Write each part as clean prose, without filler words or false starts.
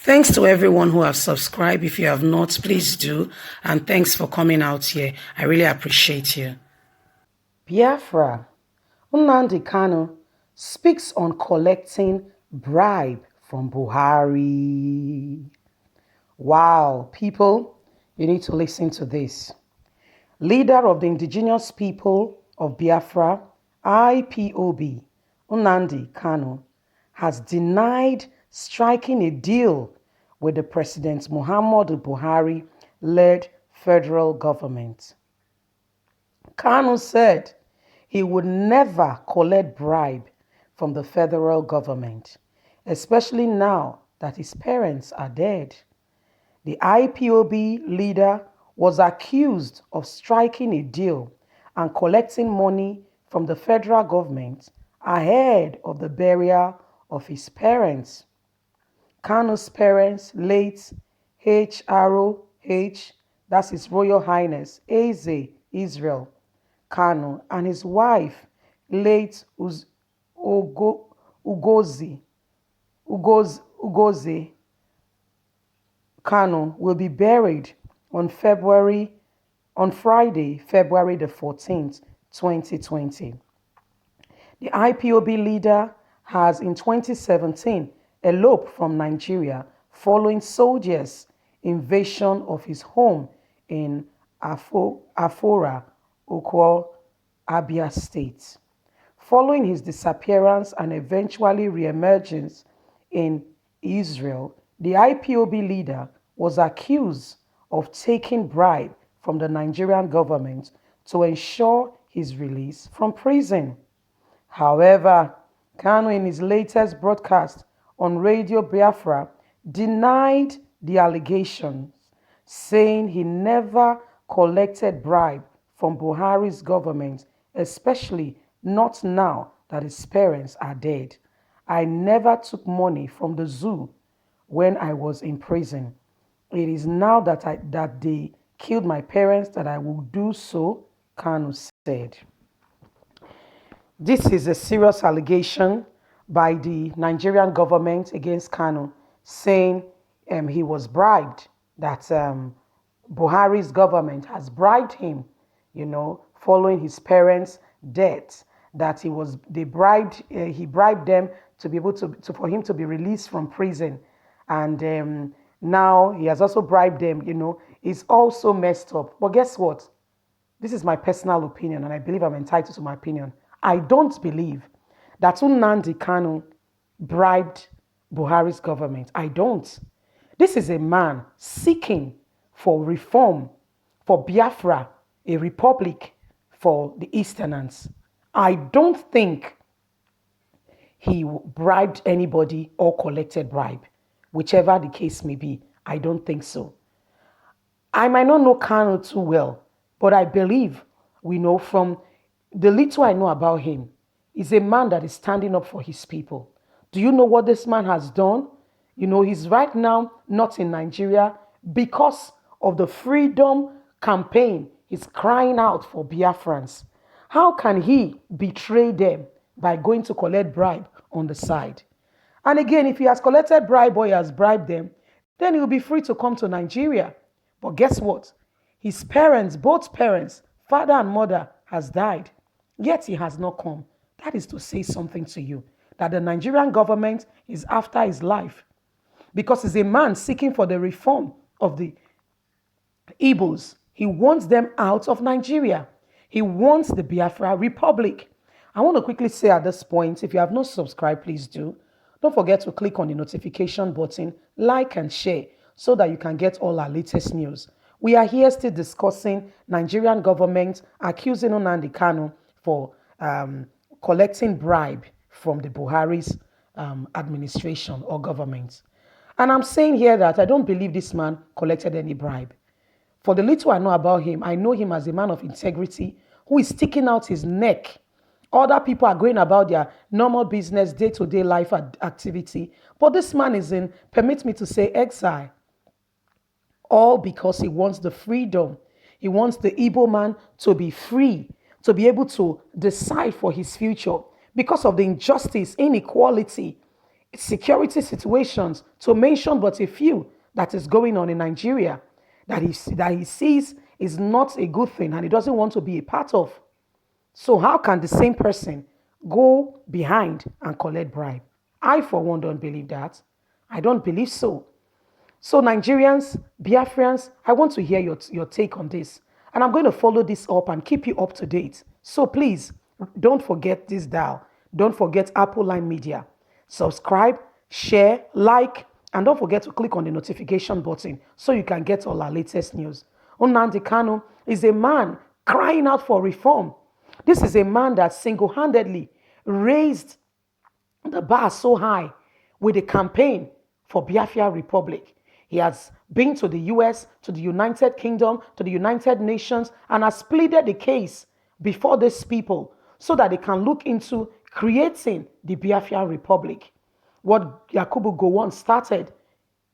Thanks to everyone who have subscribed. If you have not, please do. And thanks for coming out here. I really appreciate you. Biafra. Nnamdi Kanu speaks on collecting bribe from Buhari. Wow, people, you need to listen to this. Leader of the indigenous people of Biafra, IPOB, Nnamdi Kanu, has denied striking a deal with the President Muhammadu Buhari-led federal government. Kanu said he would never collect bribe from the federal government, especially now that his parents are dead. The IPOB leader was accused of striking a deal and collecting money from the federal government ahead of the burial of his parents. Kanu's parents, late HROH, that's His Royal Highness Eze Israel Kanu, and his wife, late Ugozi Kanu, will be buried on Friday, February the 14th, 2020. The IPOB leader has in 2017 eloped from Nigeria following soldiers' invasion of his home in Afora, Ukwo, Abia State. Following his disappearance and eventually re-emergence in Israel, the IPOB leader was accused of taking bribe from the Nigerian government to ensure his release from prison. However, Kanu, in his latest broadcast on Radio Biafra, denied the allegations, saying he never collected bribe from Buhari's government, especially not now that his parents are dead. I never took money from the zoo when I was in prison. It is now that they killed my parents that I will do so, Kanu said. This is a serious allegation by the Nigerian government against Kanu, saying he was bribed, that Buhari's government has bribed him, following his parents' death, that he bribed them to be able to for him to be released from prison. And now he has also bribed them, it's also messed up. But guess what? This is my personal opinion, and I believe I'm entitled to my opinion. I don't believe that Nnamdi Kanu bribed Buhari's government. I don't. This is a man seeking for reform, for Biafra, a republic for the Easterners. I don't think he bribed anybody or collected bribe, whichever the case may be. I don't think so. I might not know Kanu too well, but I believe we know from the little I know about him, he's a man that is standing up for his people. Do you know what this man has done? He's right now not in Nigeria because of the freedom campaign. He's crying out for Biafrans. How can he betray them by going to collect bribe on the side? And again, if he has collected bribe or he has bribed them, then he'll be free to come to Nigeria. But guess what? His parents, both parents, father and mother, has died. Yet he has not come. That is to say something to you, that the Nigerian government is after his life, because he's a man seeking for the reform of the Igbos. He wants them out of Nigeria. He wants the Biafra Republic. I want to quickly say at this point, if you have not subscribed, please do. Don't forget to click on the notification button, like and share, so that you can get all our latest news. We are here still discussing Nigerian government accusing Nnamdi Kanu for collecting bribe from the Buhari's administration or government. And I'm saying here that I don't believe this man collected any bribe. For the little I know about him, I know him as a man of integrity who is sticking out his neck. Other people are going about their normal business, day-to-day life activity. But this man is in, permit me to say, exile. All because he wants the freedom. He wants the Igbo man to be free, to be able to decide for his future because of the injustice, inequality security situations, to mention but a few, that is going on in Nigeria, that he sees is not a good thing and he doesn't want to be a part of. So how can the same person go behind and collect bribe? I, for one, don't believe that. I don't believe so. So Nigerians, Biafrans, I want to hear your take on this. And I'm going to follow this up and keep you up to date. So please, don't forget this dial. Don't forget Apple Line Media. Subscribe, share, like, and don't forget to click on the notification button so you can get all our latest news. Nnamdi Kanu is a man crying out for reform. This is a man that single-handedly raised the bar so high with a campaign for Biafra Republic. He has been to the US, to the United Kingdom, to the United Nations, and has pleaded the case before these people so that they can look into creating the Biafra Republic. What Yakubu Gowon started,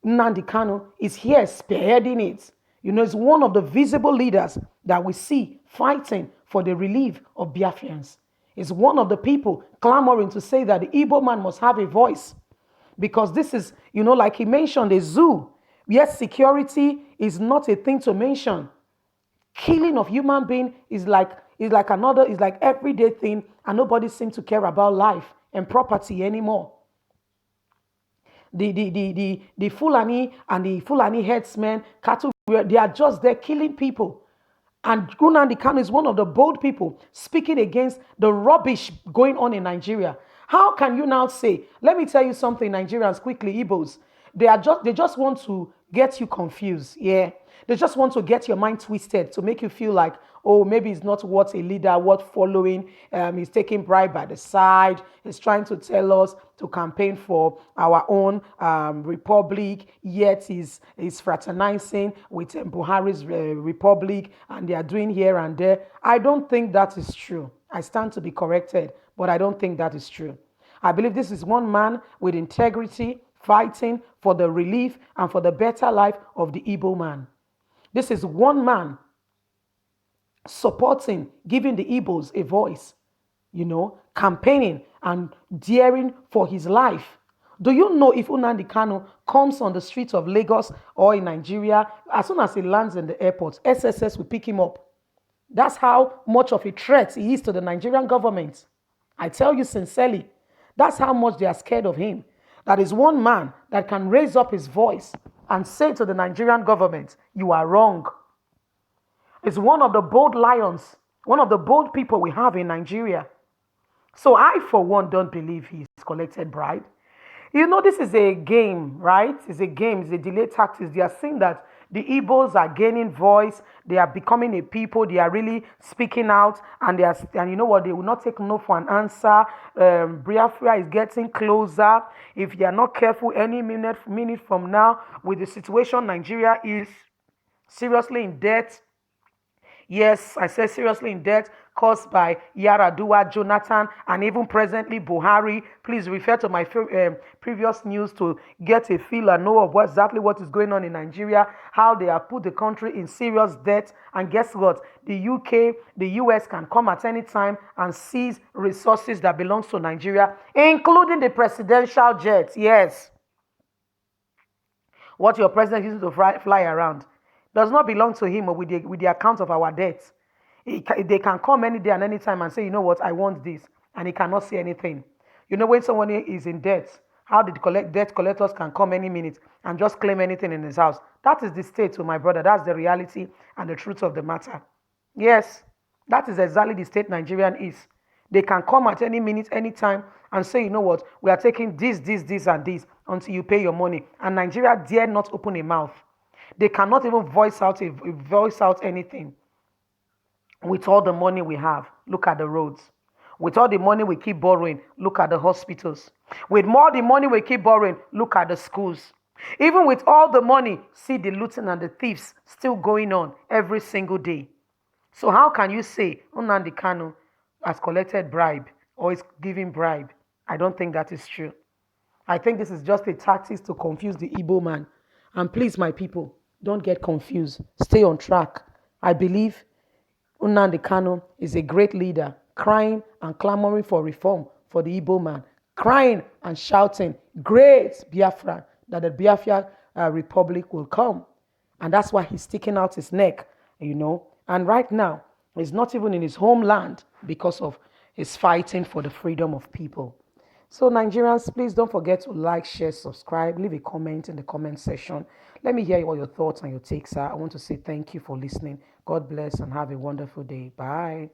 Nnamdi Kanu is here spearheading it. You know, it's one of the visible leaders that we see fighting for the relief of Biafrans. It's one of the people clamoring to say that the Igbo man must have a voice. Because this is, you know, like he mentioned, a zoo. Yes, security is not a thing to mention. Killing of human being is like everyday thing, and nobody seems to care about life and property anymore. The Fulani and the Fulani headsmen, cattle, they are just there killing people. And Nnamdi Kanu is one of the bold people speaking against the rubbish going on in Nigeria. How can you now say, let me tell you something, Nigerians, quickly, Igbos, they just want to get you confused. Yeah. They just want to get your mind twisted to make you feel like, oh, maybe it's not what a leader, what following. He's taking bribe by the side. He's trying to tell us to campaign for our own republic, yet he's fraternizing with Buhari's republic, and they are doing here and there. I don't think that is true. I stand to be corrected, but I don't think that is true. I believe this is one man with integrity, fighting for the relief and for the better life of the Igbo man. This is one man supporting, giving the Igbos a voice, you know, campaigning and daring for his life. Do you know if Nnamdi Kanu comes on the streets of Lagos or in Nigeria, as soon as he lands in the airport, SSS will pick him up? That's how much of a threat he is to the Nigerian government. I tell you sincerely, that's how much they are scared of him. That is one man that can raise up his voice and say to the Nigerian government, you are wrong. It's one of the bold lions, one of the bold people we have in Nigeria. So I, for one, don't believe he's collected bribe. You know, this is a game, right? It's a game, it's a delay tactics. They are saying that the Igbos are gaining voice, they are becoming a people, they are really speaking out, and you know what, they will not take no for an answer. Biafra is getting closer. If they are not careful, any minute from now, with the situation Nigeria is seriously in debt. Yes, I said seriously in debt, caused by Yaradua, Jonathan, and even presently Buhari. Please refer to my previous news to get a feel and know of exactly what is going on in Nigeria, how they have put the country in serious debt. And guess what? The UK, the US can come at any time and seize resources that belongs to Nigeria, including the presidential jet. Yes. What your president uses to fly around does not belong to him or with the account of our debt. They can come any day and any time and say, you know what, I want this, and he cannot see anything. You know, when someone is in debt, how the debt collectors can come any minute and just claim anything in his house. That is the state, to my brother. That's the reality and the truth of the matter. Yes, that is exactly the state Nigerian is. They can come at any minute, any time, and say, you know what, we are taking this, and this until you pay your money. And Nigeria dare not open a mouth. They cannot even voice out anything. With all the money we have, look at the roads. With all the money we keep borrowing, look at the hospitals. With more the money we keep borrowing, look at the schools. Even with all the money, see the looting and the thieves still going on every single day. So how can you say Nnamdi Kanu has collected bribe or is giving bribe? I don't think that is true. I think this is just a tactic to confuse the Igbo man. And please, my people, don't get confused. Stay on track. I believe Nnamdi Kanu is a great leader, crying and clamoring for reform for the Igbo man, crying and shouting, great Biafra, that the Biafra Republic will come. And that's why he's sticking out his neck, And right now, he's not even in his homeland because of his fighting for the freedom of people. So Nigerians, please don't forget to like, share, subscribe, leave a comment in the comment section. Let me hear what your thoughts and your takes are. I want to say thank you for listening. God bless and have a wonderful day. Bye.